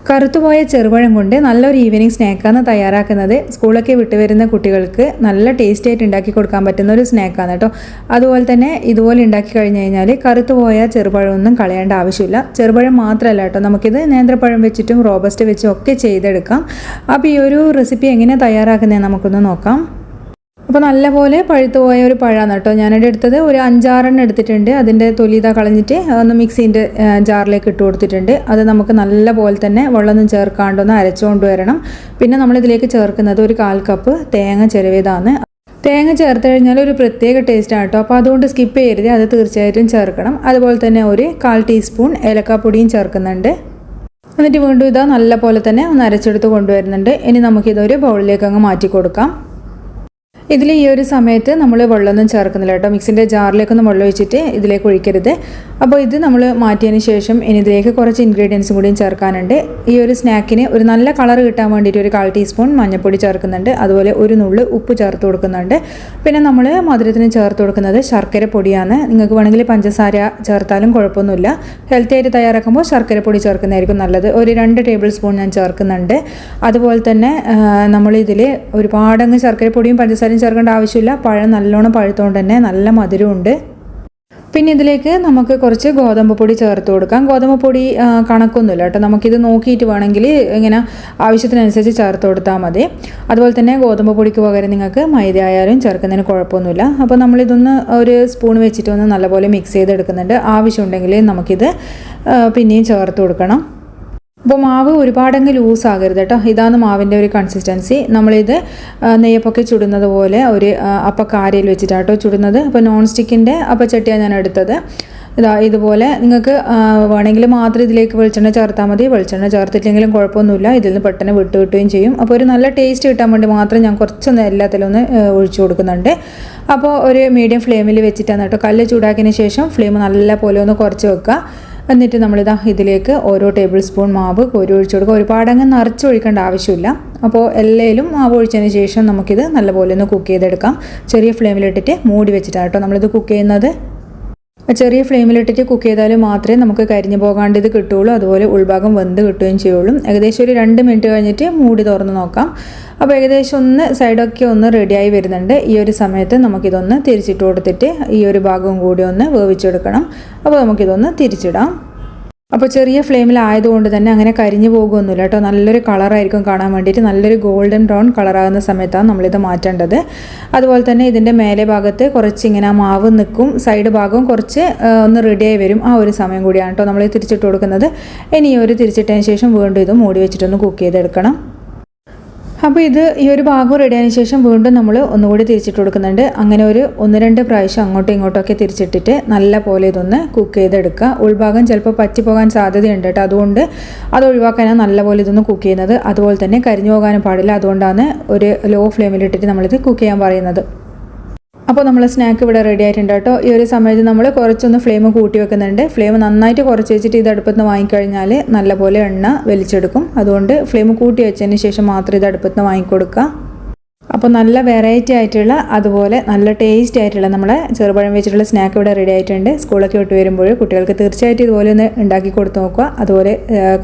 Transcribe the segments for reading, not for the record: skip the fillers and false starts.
കറുത്തുപോയ ചെറുപഴം കൊണ്ട് നല്ലൊരു ഈവനിങ് സ്നാക്കാണ് തയ്യാറാക്കുന്നത്. സ്കൂളൊക്കെ വിട്ട് വരുന്ന കുട്ടികൾക്ക് നല്ല ടേസ്റ്റി ആയിട്ട് ഉണ്ടാക്കി കൊടുക്കാൻ പറ്റുന്ന ഒരു സ്നാക്കാണ് കേട്ടോ. അതുപോലെ തന്നെ ഇതുപോലെ ഉണ്ടാക്കി കഴിഞ്ഞ് കഴിഞ്ഞാൽ കറുത്തുപോയ ചെറുപഴമൊന്നും കളയേണ്ട ആവശ്യമില്ല. ചെറുപഴം മാത്രമല്ല കേട്ടോ, നമുക്കിത് നേന്ത്രപ്പഴം വെച്ചിട്ടും റോബസ്റ്റ് വെച്ചും ഒക്കെ ചെയ്തെടുക്കാം. അപ്പോൾ ഈ ഒരു റെസിപ്പി എങ്ങനെ തയ്യാറാക്കുന്നതെന്ന് നമുക്കൊന്ന് നോക്കാം. അപ്പോൾ നല്ലപോലെ പഴുത്തു പോയ ഒരു പഴമാണ് കേട്ടോ ഞാനിവിടെ എടുത്തത്. ഒരു 5-6 എടുത്തിട്ടുണ്ട്. അതിൻ്റെ തൊലി കളഞ്ഞിട്ട് ഒന്ന് മിക്സീൻ്റെ ജാറിലേക്ക് ഇട്ട് കൊടുത്തിട്ടുണ്ട്. അത് നമുക്ക് നല്ലപോലെ തന്നെ വെള്ളമൊന്നും ചേർക്കാണ്ടൊന്ന് അരച്ചുകൊണ്ട് വരണം. പിന്നെ നമ്മളിതിലേക്ക് ചേർക്കുന്നത് ഒരു 1/4 കപ്പ് തേങ്ങ ചിരവിയതാണ്. തേങ്ങ ചേർത്ത് കഴിഞ്ഞാൽ ഒരു പ്രത്യേക ടേസ്റ്റാണ് കേട്ടോ. അപ്പോൾ അതുകൊണ്ട് സ്കിപ്പ് ചെയ്യരുത്, അത് തീർച്ചയായിട്ടും ചേർക്കണം. അതുപോലെ തന്നെ ഒരു 1/4 ടീസ്പൂൺ ഏലക്കാപ്പൊടിയും ചേർക്കുന്നുണ്ട്. എന്നിട്ട് വീണ്ടും ഇതാ നല്ല പോലെ തന്നെ ഒന്ന് അരച്ചെടുത്ത് കൊണ്ടുവരുന്നുണ്ട്. ഇനി നമുക്കിതൊരു ബൗളിലേക്ക് അങ്ങ് മാറ്റി കൊടുക്കാം. ഇതിൽ ഈ ഒരു സമയത്ത് നമ്മൾ വെള്ളമൊന്നും ചേർക്കുന്നില്ല കേട്ടോ. മിക്സിൻ്റെ ജാറിലേക്കൊന്നും വെള്ളം ഒഴിച്ചിട്ട് ഇതിലേക്ക് ഒഴിക്കരുത്. അപ്പോൾ ഇത് നമ്മൾ മാറ്റിയതിന് ശേഷം ഇനി ഇതിലേക്ക് കുറച്ച് ഇൻഗ്രീഡിയൻസും കൂടിയും ചേർക്കാനുണ്ട്. ഈ ഒരു സ്നാക്കിന് ഒരു നല്ല കളർ കിട്ടാൻ വേണ്ടിയിട്ട് ഒരു 1/4 ടീസ്പൂൺ മഞ്ഞൾപ്പൊടി ചേർക്കുന്നുണ്ട്. അതുപോലെ ഒരു നുള്ള് ഉപ്പ് ചേർത്ത് കൊടുക്കുന്നുണ്ട്. പിന്നെ നമ്മൾ മധുരത്തിന് ചേർത്ത് കൊടുക്കുന്നത് ശർക്കര പൊടിയാണ്. നിങ്ങൾക്ക് വേണമെങ്കിൽ പഞ്ചസാര ചേർത്താലും കുഴപ്പമൊന്നുമില്ല. ഹെൽത്തി ആയിട്ട് തയ്യാറാക്കുമ്പോൾ ശർക്കര പൊടി ചേർക്കുന്നതായിരിക്കും നല്ലത്. ഒരു 2 ടേബിൾ സ്പൂൺ ഞാൻ ചേർക്കുന്നുണ്ട്. അതുപോലെ തന്നെ നമ്മളിതിൽ ഒരുപാടങ്ങ് ശർക്കര പൊടിയും പഞ്ചസാരയും ചേർക്കേണ്ട ആവശ്യമില്ല. പഴം നല്ലോണം പഴുത്തുകൊണ്ട് തന്നെ നല്ല മധുരമുണ്ട്. പിന്നെ ഇതിലേക്ക് നമുക്ക് കുറച്ച് ഗോതമ്പ് പൊടി ചേർത്ത് കൊടുക്കാം. ഗോതമ്പ് പൊടി കണക്കൊന്നുമില്ല കേട്ടോ, നമുക്കിത് നോക്കിയിട്ട് വേണമെങ്കിൽ ഇങ്ങനെ ആവശ്യത്തിനനുസരിച്ച് ചേർത്ത് കൊടുത്താൽ മതി. അതുപോലെ തന്നെ ഗോതമ്പ് പൊടിക്ക് പകരം നിങ്ങൾക്ക് മൈദ ആയാലും ചേർക്കുന്നതിന് കുഴപ്പമൊന്നുമില്ല. അപ്പോൾ നമ്മളിതൊന്ന് ഒരു സ്പൂൺ വെച്ചിട്ട് ഒന്ന് നല്ലപോലെ മിക്സ് ചെയ്തെടുക്കുന്നുണ്ട്. ആവശ്യമുണ്ടെങ്കിൽ നമുക്കിത് പിന്നെയും ചേർത്ത് കൊടുക്കണം. അപ്പോൾ മാവ് ഒരുപാടങ്ങ് ലൂസാകരുത് കേട്ടോ. ഇതാണ് മാവിൻ്റെ ഒരു കൺസിസ്റ്റൻസി. നമ്മളിത് നെയ്യപ്പൊക്കെ ചുടുന്നത് പോലെ ഒരു അപ്പക്കാരയിൽ വെച്ചിട്ടാട്ടോ ചുടുന്നത്. അപ്പോൾ നോൺ സ്റ്റിക്കിൻ്റെ അപ്പച്ചട്ടിയാണ് ഞാൻ എടുത്തത്. ഇതുപോലെ നിങ്ങൾക്ക് വേണമെങ്കിൽ മാത്രം ഇതിലേക്ക് വെളിച്ചെണ്ണ ചേർത്താൽ മതി. വെളിച്ചെണ്ണ ചേർത്തില്ലെങ്കിലും കുഴപ്പമൊന്നുമില്ല. ഇതിൽ നിന്ന് പെട്ടെന്ന് കിട്ടുകയും ചെയ്യും. അപ്പോൾ ഒരു നല്ല ടേസ്റ്റ് കിട്ടാൻ വേണ്ടി മാത്രം ഞാൻ കുറച്ചൊന്ന് എല്ലാത്തിലും ഒന്ന് ഒഴിച്ചു കൊടുക്കുന്നുണ്ട്. അപ്പോൾ ഒരു മീഡിയം ഫ്ലെയിമിൽ വെച്ചിട്ടാണ് കേട്ടോ. കല്ല് ചൂടാക്കിയതിന് ശേഷം ഫ്ലെയിം നല്ല പോലെ ഒന്ന് കുറച്ച് വെക്കുക. എന്നിട്ട് നമ്മളിതാ ഇതിലേക്ക് ഓരോ ടേബിൾ സ്പൂൺ മാവ് കോരി ഒഴിച്ചു കൊടുക്കുക. ഒരുപാടങ്ങ് നിറച്ചൊഴിക്കേണ്ട ആവശ്യമില്ല. അപ്പോൾ എല്ലാവരും മാവ് ഒഴിച്ചതിന് ശേഷം നമുക്കിത് നല്ലപോലെ ഒന്ന് കുക്ക് ചെയ്തെടുക്കാം. ചെറിയ ഫ്ലെയിമിലിട്ടിട്ട് മൂടി വെച്ചിട്ടാണ് കേട്ടോ നമ്മളിത് കുക്ക് ചെയ്യുന്നത്. ചെറിയ ഫ്ലെയിമിലിട്ടിട്ട് കുക്ക് ചെയ്താൽ മാത്രമേ നമുക്ക് കരിഞ്ഞു പോകാണ്ട് ഇത് കിട്ടുകയുള്ളൂ. അതുപോലെ ഉൾഭാഗം വെന്ത് കിട്ടുകയും ചെയ്യുള്ളൂ. ഏകദേശം ഒരു 2 മിനിറ്റ് കഴിഞ്ഞിട്ട് മൂടി തുറന്ന് നോക്കാം. അപ്പോൾ ഏകദേശം ഒന്ന് സൈഡൊക്കെ ഒന്ന് റെഡിയായി വരുന്നുണ്ട്. ഈ ഒരു സമയത്ത് നമുക്കിതൊന്ന് തിരിച്ചിട്ട് കൊടുത്തിട്ട് ഈ ഒരു ഭാഗവും കൂടി ഒന്ന് വേവിച്ചെടുക്കണം. അപ്പോൾ നമുക്കിതൊന്ന് തിരിച്ചിടാം. അപ്പോൾ ചെറിയ ഫ്ലെയിമിലായതുകൊണ്ട് തന്നെ അങ്ങനെ കരിഞ്ഞു പോകുമൊന്നുമില്ല കേട്ടോ. നല്ലൊരു കളറായിരിക്കും കാണാൻ വേണ്ടിയിട്ട്. നല്ലൊരു ഗോൾഡൻ ബ്രൗൺ കളറാകുന്ന സമയത്താണ് നമ്മളിത് മാറ്റേണ്ടത്. അതുപോലെ തന്നെ ഇതിൻ്റെ മേലെ ഭാഗത്ത് കുറച്ച് ഇങ്ങനെ മാവ് നിൽക്കും. സൈഡ് ഭാഗവും കുറച്ച് ഒന്ന് റെഡിയായി വരും. ആ ഒരു സമയം കൂടിയാണ് കേട്ടോ നമ്മൾ തിരിച്ചിട്ട് കൊടുക്കുന്നത്. ഇനി ഒരു തിരിച്ചിട്ടതിന് ശേഷം വീണ്ടും ഇത് മൂടി വെച്ചിട്ടൊന്ന് കുക്ക് ചെയ്തെടുക്കണം. അപ്പോൾ ഈ ഒരു ഭാഗം റെഡിയായതിനു ശേഷം വീണ്ടും നമ്മൾ ഒന്നുകൂടി തിരിച്ചിട്ട് കൊടുക്കുന്നുണ്ട്. അങ്ങനെ ഒരു 1-2 പ്രാവശ്യം അങ്ങോട്ടും ഇങ്ങോട്ടൊക്കെ തിരിച്ചിട്ടിട്ട് നല്ല പോലെ ഇതൊന്ന് കുക്ക് ചെയ്തെടുക്കുക. ഉൾഭാഗം ചിലപ്പോൾ പറ്റിപ്പോകാൻ സാധ്യതയുണ്ട് കേട്ടോ. അതുകൊണ്ട് അത് ഒഴിവാക്കാനാണ് നല്ല പോലെ ഇതൊന്ന് കുക്ക് ചെയ്യുന്നത്. അതുപോലെ തന്നെ കരിഞ്ഞു പോകാനും പാടില്ല. അതുകൊണ്ടാണ് ഒരു ലോ ഫ്ലെയിമിലിട്ടിട്ട് നമ്മളിത് കുക്ക് ചെയ്യാൻ പറയുന്നത്. അപ്പോൾ നമ്മൾ സ്നാക്ക് ഇവിടെ റെഡി ആയിട്ടുണ്ട് കേട്ടോ. ഈ ഒരു സമയത്ത് നമ്മൾ കുറച്ചൊന്ന് ഫ്ലെയിം കൂട്ടി വെക്കുന്നുണ്ട്. ഫ്ലെയിം നന്നായിട്ട് കുറച്ച് വെച്ചിട്ട് ഇത് അടുപ്പത്ത് നിന്ന് വാങ്ങിക്കഴിഞ്ഞാൽ നല്ലപോലെ എണ്ണ വലിച്ചെടുക്കും. അതുകൊണ്ട് ഫ്ലെയിം കൂട്ടി വെച്ചതിന് ശേഷം മാത്രം ഇത് അടുപ്പത്ത് നിന്ന് വാങ്ങിക്കൊടുക്കുക. അപ്പോൾ നല്ല വെറൈറ്റി ആയിട്ടുള്ള അതുപോലെ നല്ല ടേസ്റ്റി ആയിട്ടുള്ള നമ്മുടെ ചെറുപഴം വെച്ചിട്ടുള്ള സ്നാക്ക് ഇവിടെ റെഡി ആയിട്ടുണ്ട്. സ്കൂളൊക്കെ വിട്ട് വരുമ്പോൾ കുട്ടികൾക്ക് തീർച്ചയായിട്ടും ഇതുപോലെ ഒന്ന് ഉണ്ടാക്കി കൊടുത്ത് നോക്കുക. അതുപോലെ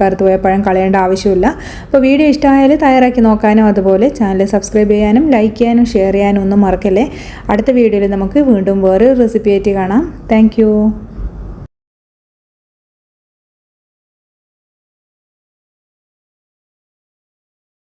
കറുത്തുപോയ പഴം കളയേണ്ട ആവശ്യമില്ല. അപ്പോൾ വീഡിയോ ഇഷ്ടമായാൽ തയ്യാറാക്കി നോക്കാനും അതുപോലെ ചാനൽ സബ്സ്ക്രൈബ് ചെയ്യാനും ലൈക്ക് ചെയ്യാനും ഷെയർ ചെയ്യാനും ഒന്നും മറക്കല്ലേ. അടുത്ത വീഡിയോയിൽ നമുക്ക് വീണ്ടും വേറൊരു റെസിപ്പി ആയിട്ട് കാണാം. താങ്ക്